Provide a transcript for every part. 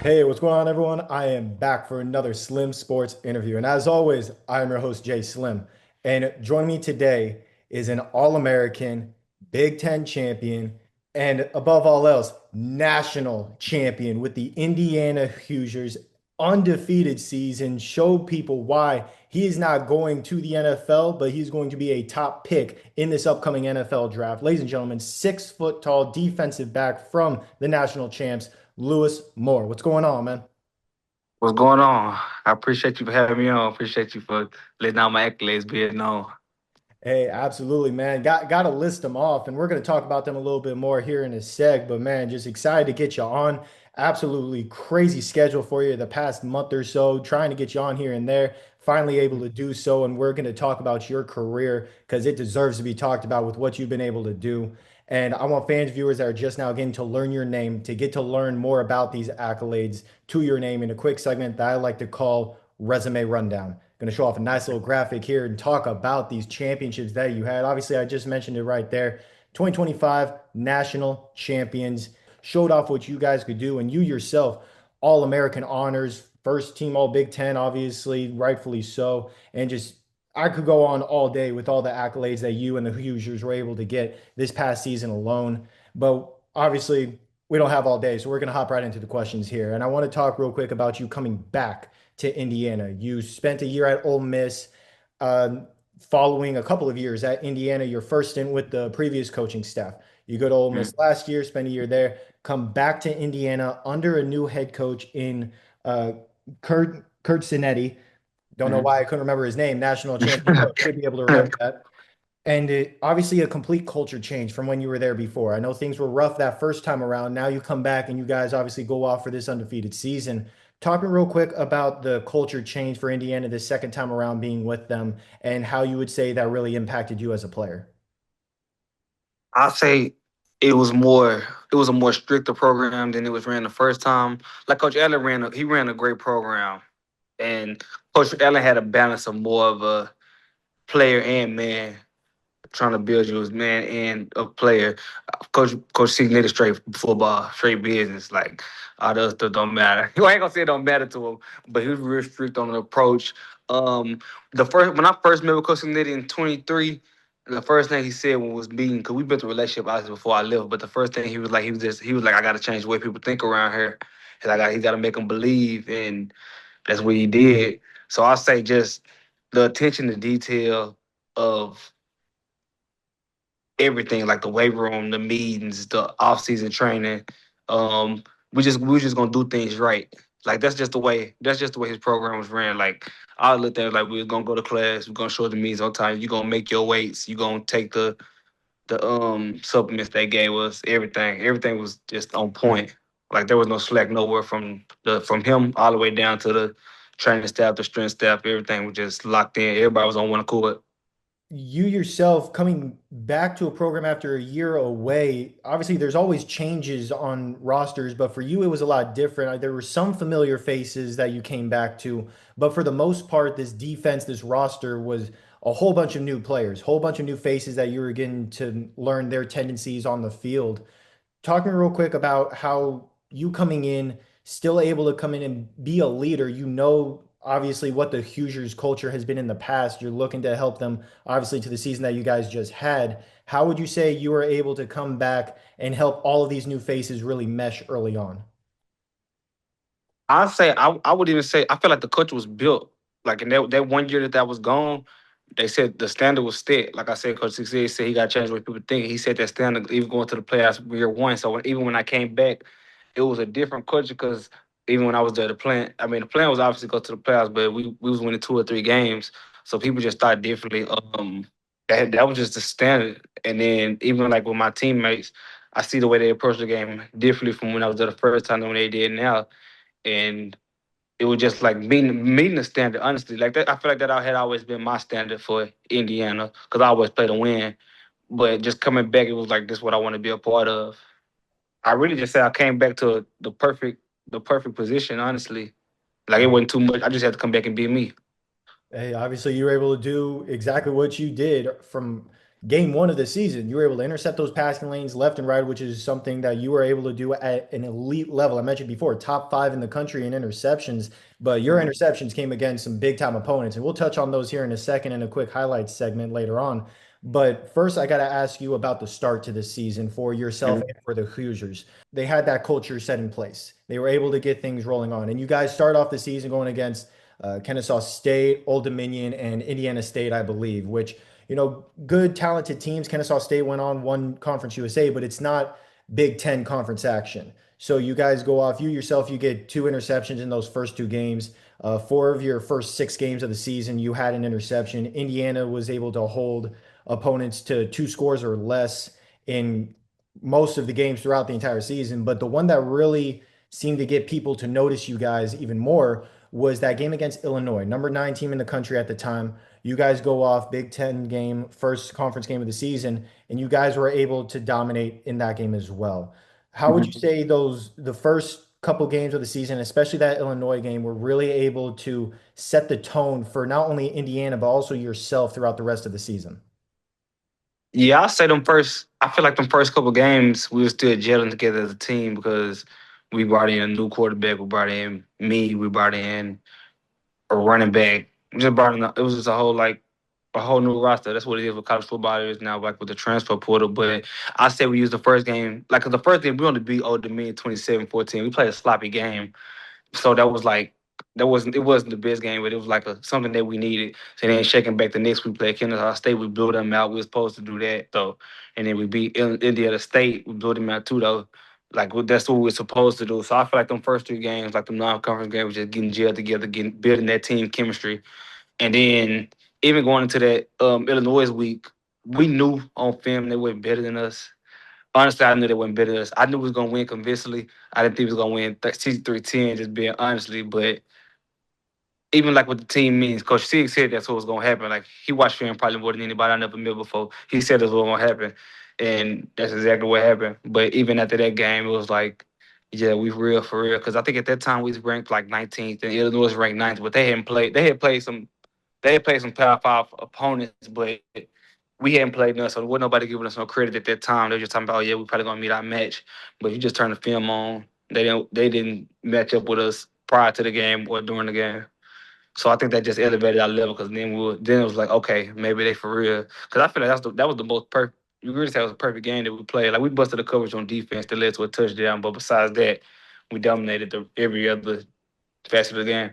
Hey, what's going on, everyone? I am back for another Slim Sports interview. And as always, I am your host, Jay Slim. And joining me today is an All American, Big Ten champion, and above all else, national champion with the Indiana Hoosiers undefeated season. Showed people why he is not going to the NFL, but he's going to be a top pick in this upcoming NFL draft. Ladies and gentlemen, 6 foot tall defensive back from the national champs. Lewis Moore. What's going on, man? What's going on? I appreciate you for having me on. Appreciate you for letting out my accolades being known. Hey, absolutely, man. Got to list them off, and we're going to talk about them a little bit more here in a sec. But man, just excited to get you on. Absolutely crazy schedule for you the past month or so, trying to get you on here and there. Finally able to do so, and we're going to talk about your career because it deserves to be talked about with what you've been able to do. And I want fans, viewers that are just now getting to learn your name, to get to learn more about these accolades to your name in a quick segment that I like to call Resume Rundown. Going to show off a nice little graphic here and talk about these championships that you had. Obviously, I just mentioned it right there. 2025 national champions showed off what you guys could do, and you yourself, All American honors, first team All Big Ten, obviously, rightfully so. And just, I could go on all day with all the accolades that you and the Hoosiers were able to get this past season alone. But obviously, we don't have all day, so we're going to hop right into the questions here. And I want to talk real quick about you coming back to Indiana. You spent a year at Ole Miss, um, following a couple of years at Indiana, your first stint with the previous coaching staff. You go to Ole Mm. Miss last year, spend a year there, come back to Indiana under a new head coach in uh, Kurt Cinetti. Don't know Mhm. why I couldn't remember his name, national champion coach. Should be able to remember that. And obviously a complete culture change from when you were there before. I know things were rough that first time around. Now you come back and you guys obviously go off for this undefeated season. Talking real quick about the culture change for Indiana this second time around being with them and how you would say that really impacted you as a player. I'll say it was more it was a more stricter program than it was ran the first time. Like Coach Allen he ran a great program, and Coach Allen had a balance of more of a player and man, trying to build you as man and a player. Coach Signet is straight football, straight business. Like all the other stuff don't matter. I ain't gonna say it don't matter to him, but he was real strict on the approach. Um, the first when I first met with Coach Signet in 23, the first thing he said when was meeting, because we built a relationship obviously before I left, but the first thing he was like, I gotta change the way people think around here. And he gotta make them believe, and that's what he did. So I say just the attention to detail of everything, like the weight room, the meetings, the off season training. Um, we just gonna do things right. Like that's just the way his program was ran. Like I looked at it like we was gonna go to class, we're gonna show the meetings on time, you're gonna make your weights, you're gonna take the supplements they gave us, everything. Everything was just on point. Like there was no slack nowhere from him all the way down to the training staff, the strength staff, everything was just locked in. Everybody was on one accord. You yourself coming back to a program after a year away, obviously there's always changes on rosters, but for you it was a lot different. There were some familiar faces that you came back to, but for the most part, this defense, this roster was a whole bunch of new players, whole bunch of new faces that you were getting to learn their tendencies on the field. Talking real quick about how you coming in, still able to come in and be a leader. You know, obviously, what the Hoosiers culture has been in the past. You're looking to help them, obviously, to the season that you guys just had. How would you say you were able to come back and help all of these new faces really mesh early on? I would even say I feel like the culture was built like in that 1 year that was gone. They said the standard was set. Like I said, Coach Six said he got to change the way people think. He said that standard even going to the playoffs year one. So even when I came back, it was a different culture because even when I was there, the plan was obviously go to the playoffs, but we was winning 2 or 3 games. So people just thought differently. That was just the standard. And then even like with my teammates, I see the way they approach the game differently from when I was there the first time than when they did now, and it was just like meeting the standard. Honestly, like that, I feel like that had always been my standard for Indiana because I always play to win. But just coming back, it was like this is what I want to be a part of. I really just said I came back to the perfect position. Honestly, like it wasn't too much. I just had to come back and be me. Hey, obviously you were able to do exactly what you did from game one of the season, you were able to intercept those passing lanes left and right, which is something that you were able to do at an elite level. I mentioned before, top five in the country in interceptions, but your Mhm. interceptions came against some big time opponents. And we'll touch on those here in a second in a quick highlights segment later on. But first, I got to ask you about the start to this season for yourself Mhm. and for the Hoosiers. They had that culture set in place. They were able to get things rolling on. And you guys start off the season going against Kennesaw State, Old Dominion, and Indiana State, I believe, which, good, talented teams. Kennesaw State went on, won Conference USA, but it's not Big Ten conference action. So you guys go off, you yourself, you get two interceptions in those first two games. Four of your first six games of the season, you had an interception. Indiana was able to hold opponents to two scores or less in most of the games throughout the entire season. But the one that really seemed to get people to notice you guys even more was that game against Illinois, number nine team in the country at the time. You guys go off Big Ten game, first conference game of the season, and you guys were able to dominate in that game as well. How would you Mhm. say the first couple games of the season, especially that Illinois game, were really able to set the tone for not only Indiana, but also yourself throughout the rest of the season? Yeah, I'll say them first. I feel like them first couple games we were still gelling together as a team because we brought in a new quarterback. We brought in me. We brought in a running back. We just brought in. It was just a whole a whole new roster. That's what it is with college football. It is now like with the transfer portal. But I say we used the first game. Like 'cause the first game we only beat Old Dominion 27-14. We played a sloppy game. So that was like it wasn't the best game, but it was like something that we needed. So then shaking back the next we played Kennesaw State, we blew them out. We were supposed to do that though, and then we beat Indiana State. We blew them out too though. Like that's what we were supposed to do. So I feel like them first three games, like the non-conference games, just getting gelled together, getting building that team chemistry, and then even going into that Illinois week, we knew on film they were better than us. Honestly, I knew they wasn't better than us. I knew we was gonna win convincingly. I didn't think we was gonna win 63-10, just being honestly. But even like with the team means, Coach Sig said that's what was gonna happen. Like he watched film probably more than anybody I never met before. He said that's what was gonna happen, and that's exactly what happened. But even after that game, it was like, yeah, we real for real. Because I think at that time we was ranked like 19th, and Illinois was ranked ninth. But they hadn't played. They had played some Power Five opponents, but we hadn't played none, so wasn't nobody giving us no credit at that time. They were just talking about, oh yeah, we probably gonna meet our match. But you just turn the film on, they didn't match up with us prior to the game or during the game. So I think that just elevated our level because then it was like, okay, maybe they for real. Because I feel like that was the most perfect. You really say it was a perfect game that we played. Like we busted the coverage on defense that led to a touchdown, but besides that, we dominated every other facet of the game.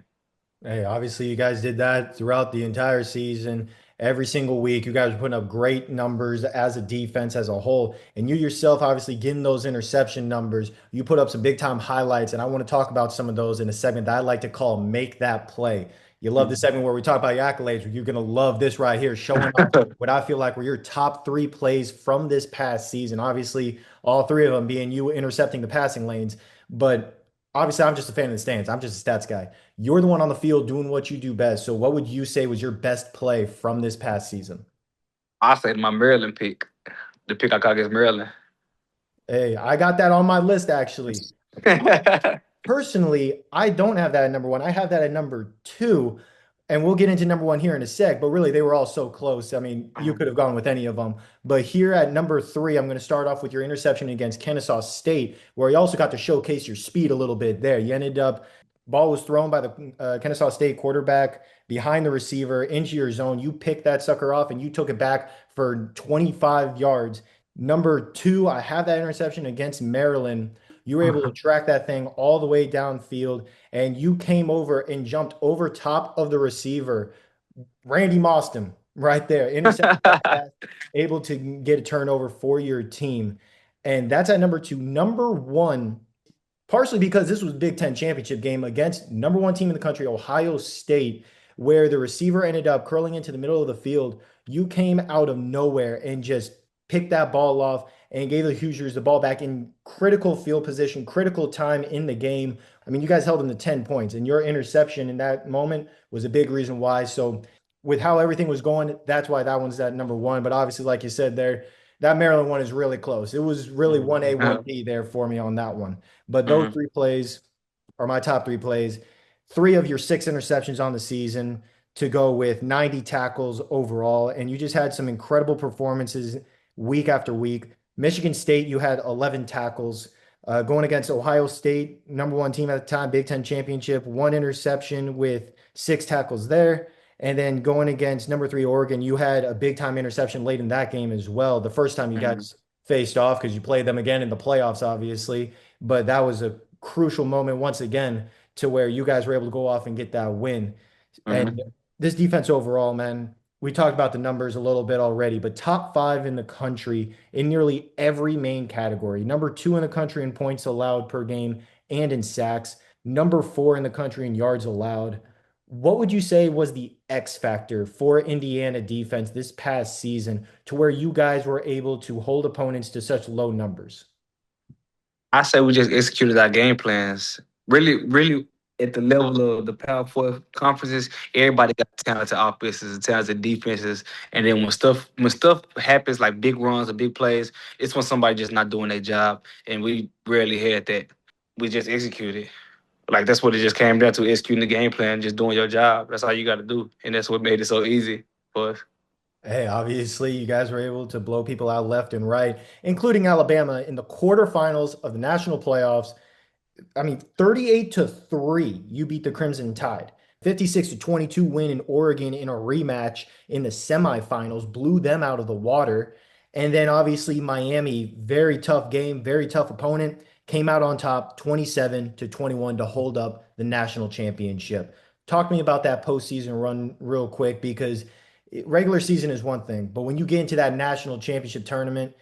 Hey, obviously, you guys did that throughout the entire season. Every single week, you guys were putting up great numbers as a defense as a whole. And you yourself, obviously, getting those interception numbers, you put up some big time highlights. And I want to talk about some of those in a segment that I like to call Make That Play. You love the segment where we talk about your accolades. You're going to love this right here, showing off what I feel like were your top three plays from this past season. Obviously, all three of them being you intercepting the passing lanes. But obviously, I'm just a fan of the stands. I'm just a stats guy. You're the one on the field doing what you do best. So, what would you say was your best play from this past season? I said my Maryland pick, the pick I got against Maryland. Hey, I got that on my list actually. Personally, I don't have that at number one. I have that at number two. And we'll get into number one here in a sec, but really they were all so close. I mean, you could have gone with any of them. But here at number three, I'm going to start off with your interception against Kennesaw State, where you also got to showcase your speed a little bit there. You ended up, ball was thrown by the Kennesaw State quarterback behind the receiver into your zone. You picked that sucker off and you took it back for 25 yards. Number two, I have that interception against Maryland. You were able to track that thing all the way downfield, and you came over and jumped over top of the receiver, Randy Moston, right there, intercepted that pass, able to get a turnover for your team. And that's at number two. Number one, partially because this was Big Ten championship game against number one team in the country, Ohio State, where the receiver ended up curling into the middle of the field. You came out of nowhere and just picked that ball off and gave the Hoosiers the ball back in critical field position, critical time in the game. I mean, you guys held them to 10 points, and your interception in that moment was a big reason why. So, with how everything was going, that's why that one's at number one. But obviously, like you said there, that Maryland one is really close. It was really 1A, 1B there for me on that one. But those three plays are my top three plays. Three of your six interceptions on the season, to go with 90 tackles overall, and you just had some incredible performances week after week. Michigan State, you had 11 tackles. Going against Ohio State, number one team at the time, Big Ten championship, one interception with six tackles there. And then going against number three Oregon, you had a big time interception late in that game as well. The first time you Mhm. guys faced off because you played them again in the playoffs, obviously. But that was a crucial moment once again to where you guys were able to go off and get that win. And Mhm. this defense overall, man, we talked about the numbers a little bit already, but top five in the country in nearly every main category. Number two in the country in points allowed per game and in sacks. Number four in the country in yards allowed. What would you say was the X factor for Indiana defense this past season to where you guys were able to hold opponents to such low numbers? I say we just executed our game plans. Really, really at the level of the Power Four conferences, everybody got talented offenses and talented defenses. And then when stuff happens like big runs or big plays, it's when somebody just not doing their job. And we rarely had that. We just executed. Like that's what it just came down to, executing the game plan, just doing your job. That's all you gotta do. And that's what made it so easy for us. Hey, obviously, you guys were able to blow people out left and right, including Alabama in the quarterfinals of the national playoffs. I mean, 38 to 3, you beat the Crimson Tide. 56 to 22 win in Oregon in a rematch in the semifinals, blew them out of the water. And then obviously Miami, very tough game, very tough opponent, came out on top 27 to 21 to hold up the national championship. Talk to me about that postseason run real quick because regular season is one thing, but when you get into that national championship tournament,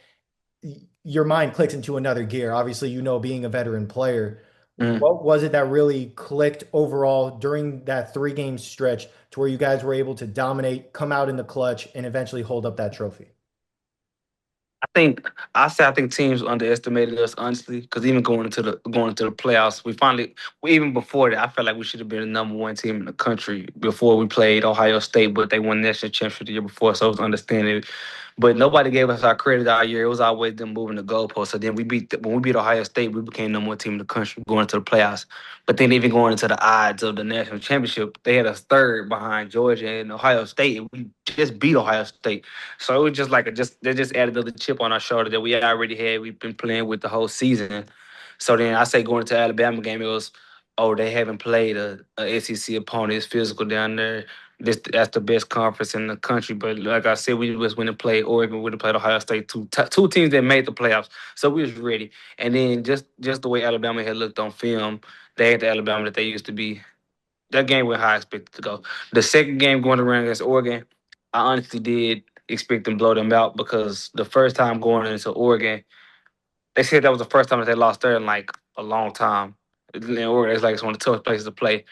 your mind clicks into another gear. Obviously, being a veteran player, Mm. what was it that really clicked overall during that three-game stretch to where you guys were able to dominate, come out in the clutch, and eventually hold up that trophy? I think teams underestimated us honestly, because even going into the playoffs, even before that, I felt like we should have been the number one team in the country before we played Ohio State, but they won the national championship the year before, so it was understanding. But nobody gave us our credit our year. It was always them moving the goalposts. So then when we beat Ohio State, we became number one team in the country going into the playoffs. But then even going into the odds of the national championship, they had us third behind Georgia and Ohio State, and we just beat Ohio State. So it was just like they just added another chip on our shoulder that we already had. We've been playing with the whole season. So then I say going into the Alabama game, it was, oh, they haven't played a SEC opponent. It's physical down there. That's the best conference in the country. But like I said, we just went and played Oregon. We went and played Ohio State, two teams that made the playoffs. So we was ready. And then just the way Alabama had looked on film, they ain't the Alabama that they used to be. That game went how I expected to go. The second game going around against Oregon, I honestly did expect them to blow them out because the first time going into Oregon, they said that was the first time that they lost there in like a long time. In Oregon, it's like it's one of the toughest places to play.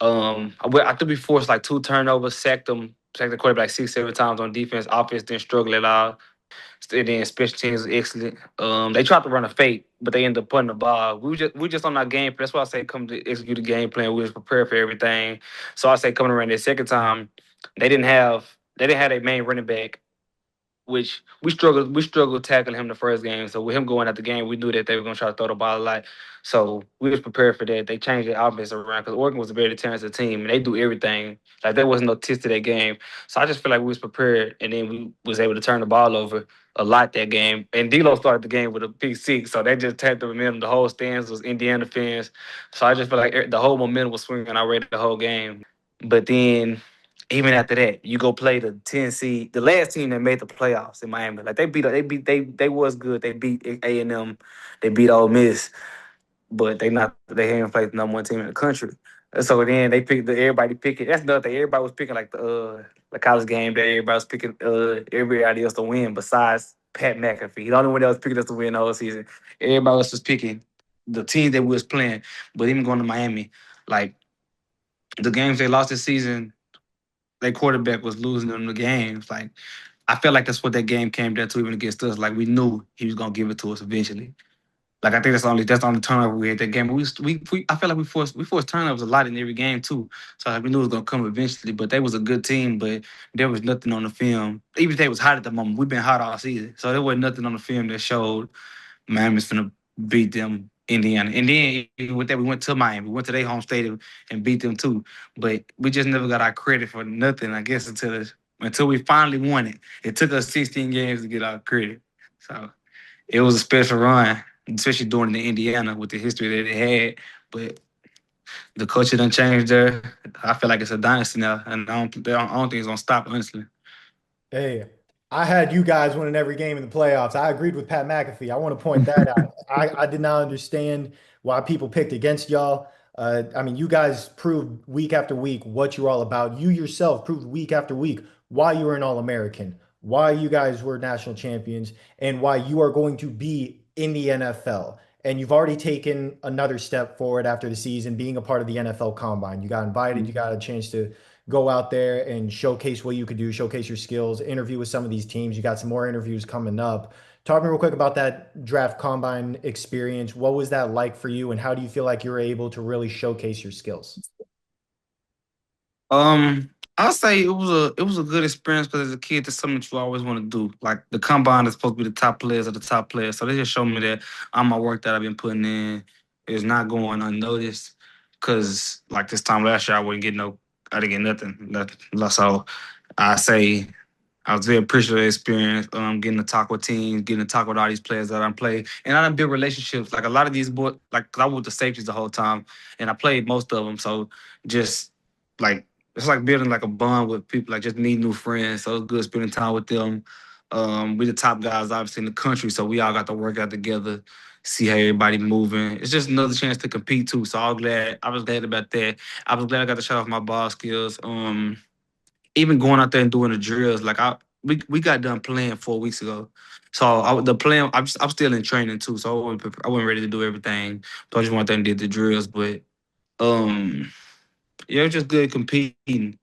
I think we forced like two turnovers, sacked the quarterback 6, 7 times on defense. Offense didn't struggle at all. And then special teams was excellent. They tried to run a fake, but they ended up putting the ball. We just on our game plan. That's why I say come to execute the game plan. We was prepared for everything. So I say coming around the second time, they didn't have their main running back, which we struggled tackling him the first game. So with him going out the game, we knew that they were gonna try to throw the ball a lot. So we was prepared for that. They changed the offense around because Oregon was a very talented team and they do everything. Like there wasn't no test to that game. So I just feel like we was prepared and then we was able to turn the ball over a lot that game. And D'Lo started the game with a big six, so that just tapped the momentum. The whole stands was Indiana fans. So I just feel like the whole momentum was swinging our way the whole game. But then even after that, you go play the 10 seed, the last team that made the playoffs in Miami. Like they was good. They beat A&M, they beat Ole Miss, but they haven't played the number one team in the country. And so then everybody picking. That's another thing. Everybody was picking like the college game day. Everybody was picking everybody else to win besides Pat McAfee. He's the only one that was picking us to win the whole season. Everybody else was picking the team that we was playing. But even going to Miami, like the games they lost this season, their quarterback was losing them the games. Like I felt like that's what that game came down to, even against us. Like we knew he was gonna give it to us eventually. Like I think that's the only turnover we had that game. I felt like we forced turnovers a lot in every game too. So like, we knew it was gonna come eventually. But they was a good team, but there was nothing on the film. Even if they was hot at the moment, we've been hot all season. So there was nothing on the film that showed Miami's gonna beat them. Indiana. And then with that, we went to Miami. We went to their home stadium and beat them too. But we just never got our credit for nothing, I guess, until we finally won it. It took us 16 games to get our credit. So it was a special run, especially during the Indiana with the history that it had. But the culture done changed there. I feel like it's a dynasty now, and I don't think it's gonna stop, honestly. Hey, I had you guys winning every game in the playoffs. I agreed with Pat McAfee. I want to point that out. I did not understand why people picked against y'all. I mean, you guys proved week after week what you're all about. You yourself proved week after week why you were an All-American, why you guys were national champions, and why you are going to be in the NFL. And you've already taken another step forward after the season, being a part of the NFL Combine. You got invited, you got a chance to go out there and showcase what you could do, showcase your skills, interview with some of these teams. You got some more interviews coming up. Talk to me real quick about that draft combine experience. What was that like for you, and how do you feel like you were able to really showcase your skills? I'll say it was a good experience because as a kid, that's something that you always want to do. Like the combine is supposed to be the top players of the top players, so they just showed me that all my work that I've been putting in is not going unnoticed. Cause like this time last year, I didn't get nothing. So I say I was very appreciative of the experience, getting to talk with teams, getting to talk with all these players that I play, and I done built relationships. Like a lot of these boys, like 'cause I was with the safeties the whole time, and I played most of them. So just like it's like building like a bond with people, like just meeting new friends. So it's good spending time with them. We the top guys obviously in the country, so we all got to work out together, see how everybody moving. It's just another chance to compete too. So I was glad about that. I was glad I got to show off my ball skills. Even going out there and doing the drills, like we got done playing 4 weeks ago. So the playing, I'm still in training too. So I wasn't ready to do everything. So I just went out there and did the drills. But um, yeah, it was just good competing.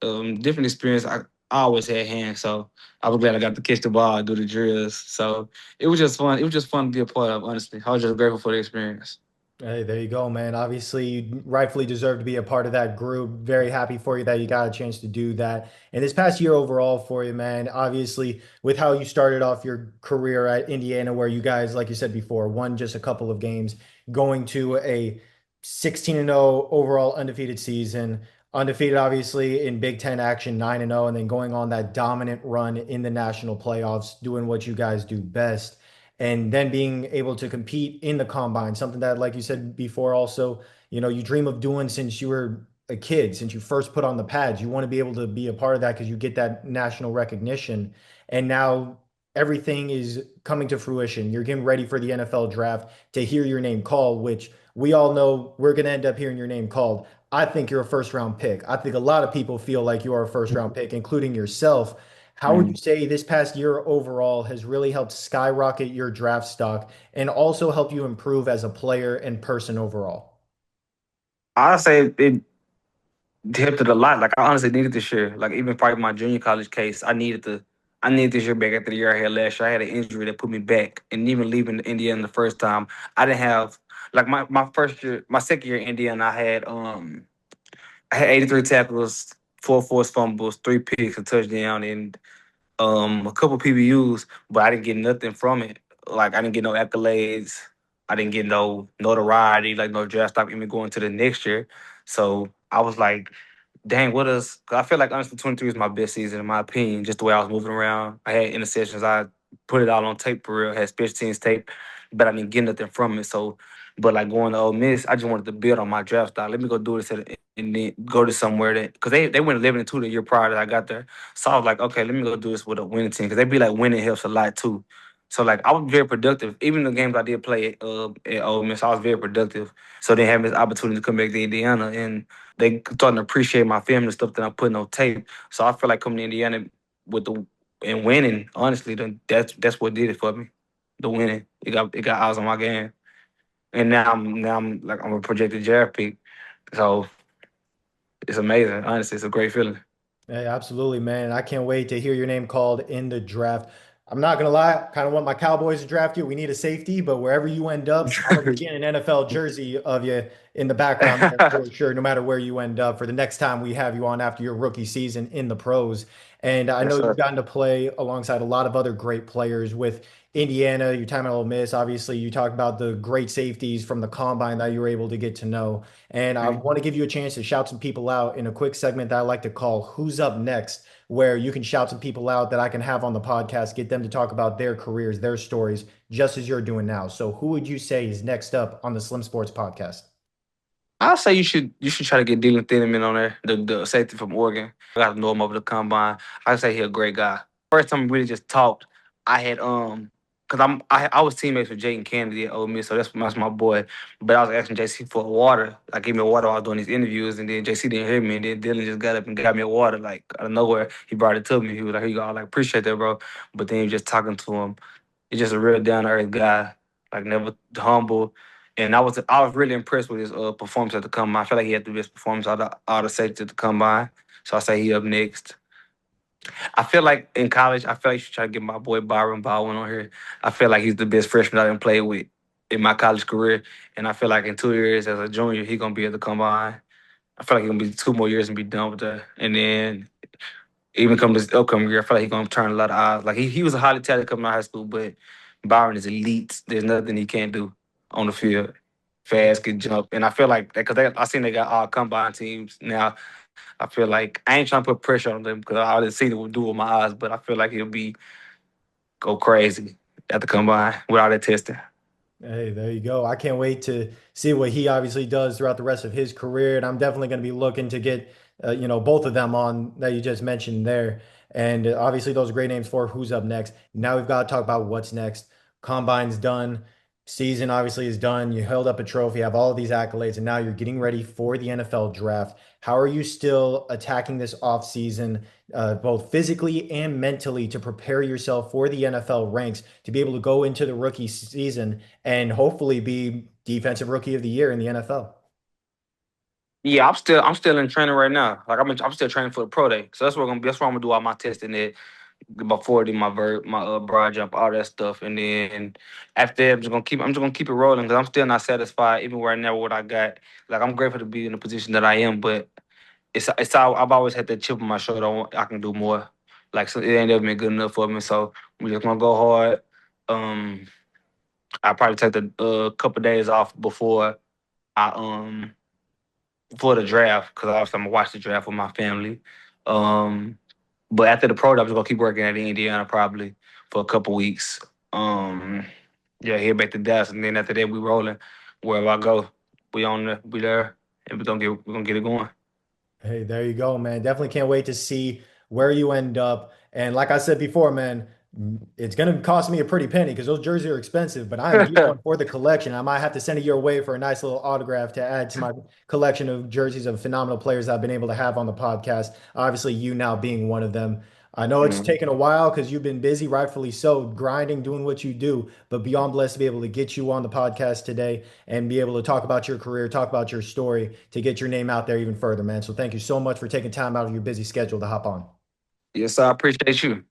Different experience. I always had hands, so I was glad I got to catch the ball and do the drills. So it was just fun. It was just fun to be a part of. Honestly, I was just grateful for the experience. Hey, there you go, man. Obviously, you rightfully deserve to be a part of that group. Very happy for you that you got a chance to do that. And this past year overall for you, man, obviously, with how you started off your career at Indiana, where you guys, like you said before, won just a couple of games, going to a 16-0 overall undefeated season, undefeated obviously in Big Ten action, 9-0, and then going on that dominant run in the national playoffs, doing what you guys do best, and then being able to compete in the combine, something that, like you said before, also, you dream of doing since you were a kid, since you first put on the pads. You want to be able to be a part of that because you get that national recognition. And now everything is coming to fruition. You're getting ready for the NFL draft to hear your name called, which we all know we're going to end up hearing your name called. I think you're a first round pick. I think a lot of people feel like you are a first round pick, including yourself. How would you Mm. say this past year overall has really helped skyrocket your draft stock and also help you improve as a player and person overall? I say it helped it a lot. Like I honestly needed this year. Like even probably my junior college case, I needed this year back after the year I had last year. I had an injury that put me back, and even leaving Indiana the first time, I didn't have like my first year, my second year in Indiana, I had 83 tackles, four forced fumbles, three picks, a touchdown, and a couple PBUs, but I didn't get nothing from it. Like I didn't get no accolades. I didn't get no notoriety, like no draft stock even going to the next year. So I was like, dang, cause I feel like honestly 23 is my best season in my opinion, just the way I was moving around. I had interceptions, I put it all on tape for real, had special teams tape, but I didn't get nothing from it. So but like going to Ole Miss, I just wanted to build on my draft style. Let me go do this and then go to somewhere that because they went 11-2 the year prior that I got there. So I was like, okay, let me go do this with a winning team because they be like winning helps a lot too. So like I was very productive. Even the games I did play at Ole Miss, I was very productive. So they had this opportunity to come back to Indiana and they starting to appreciate my film and stuff that I'm putting on tape. So I feel like coming to Indiana with the and winning, honestly, then that's what did it for me. The winning. It got eyes on my game. And now I'm like I'm a projected draft pick. So it's amazing. Honestly, it's a great feeling. Hey, absolutely, man. I can't wait to hear your name called in the draft. I'm not gonna lie, I kind of want my Cowboys to draft you. We need a safety, but wherever you end up, I'm gonna be getting an NFL jersey of you in the background there for sure, no matter where you end up for the next time we have you on after your rookie season in the pros. And I Yes, know you've sir. gotten to play alongside a lot of other great players with Indiana, your time at Ole Miss. Obviously, you talked about the great safeties from the combine that you were able to get to know. And I Mhm. want to give you a chance to shout some people out in a quick segment that I like to call Who's Up Next, where you can shout some people out that I can have on the podcast, get them to talk about their careers, their stories, just as you're doing now. So, who would you say is next up on the Slim Sports podcast? I'll say you should try to get Dylan Thineman on there, the safety from Oregon. I got to know him over the combine. I say he's a great guy. First time we really just talked, I had because I was teammates with Jayden Kennedy at Ole Miss, so that's my boy. But I was asking JC for a water, like give me a water while I was doing these interviews, and then JC didn't hear me, and then Dylan just got up and got me a water like out of nowhere. He brought it to me. He was like, "Here you go." I was like, "Appreciate that, bro." But then he was just talking to him. He's just a real down to earth guy, like never humble. And I was really impressed with his performance at the combine. I feel like he had the best performance out of all the safeties at the combine. So I say he up next. I feel like in college, I feel like you should try to get my boy Byron Baldwin on here. I feel like he's the best freshman I didn't play with in my college career. And I feel like in 2 years as a junior, he's gonna be at the combine. I feel like he's gonna be 2 more years and be done with that. And then even come this upcoming year, I feel like he's gonna turn a lot of eyes. Like he was a highly talented coming out of high school, but Byron is elite. There's nothing he can't do on the field. Fast, can jump, and I feel like because I seen they got all combine teams now. I feel like I ain't trying to put pressure on them because I didn't see what do with my eyes, but I feel like he'll be go crazy at the combine with all that testing. Hey, there you go. I can't wait to see what he obviously does throughout the rest of his career. And I'm definitely going to be looking to get, both of them on that you just mentioned there. And obviously, those are great names for who's up next. Now we've got to talk about what's next. Combine's done. Season obviously is done. You held up a trophy, have all of these accolades, and now you're getting ready for the NFL draft. How are you still attacking this offseason, both physically and mentally, to prepare yourself for the NFL ranks to be able to go into the rookie season and hopefully be defensive rookie of the year in the NFL? Yeah, I'm still in training right now. Like I'm still training for the pro day, so that's where I'm gonna do all my testing at before I do my broad jump, all that stuff, and then after that, I'm just gonna keep it rolling because I'm still not satisfied even right now with what I got. Like I'm grateful to be in the position that I am, but I've always had that chip on my shoulder. I can do more. Like so it ain't ever been good enough for me. So we just gonna go hard. Um, I probably take the couple days off I before the draft because obviously I'm gonna watch the draft with my family. Um, but after the pro, day, I'm just gonna keep working at Indiana probably for a couple weeks. Um, yeah, head back to Dallas, and then after that we rolling. Wherever I go, we there, and we're gonna get it going. Hey, there you go, man. Definitely can't wait to see where you end up. And like I said before, man, it's going to cost me a pretty penny because those jerseys are expensive, but I am getting one for the collection. I might have to send it your way for a nice little autograph to add to my collection of jerseys of phenomenal players I've been able to have on the podcast. Obviously, you now being one of them. I know it's Mhm. taken a while because you've been busy, rightfully so, grinding, doing what you do, but beyond blessed to be able to get you on the podcast today and be able to talk about your career, talk about your story to get your name out there even further, man. So thank you so much for taking time out of your busy schedule to hop on. Yes, I appreciate you.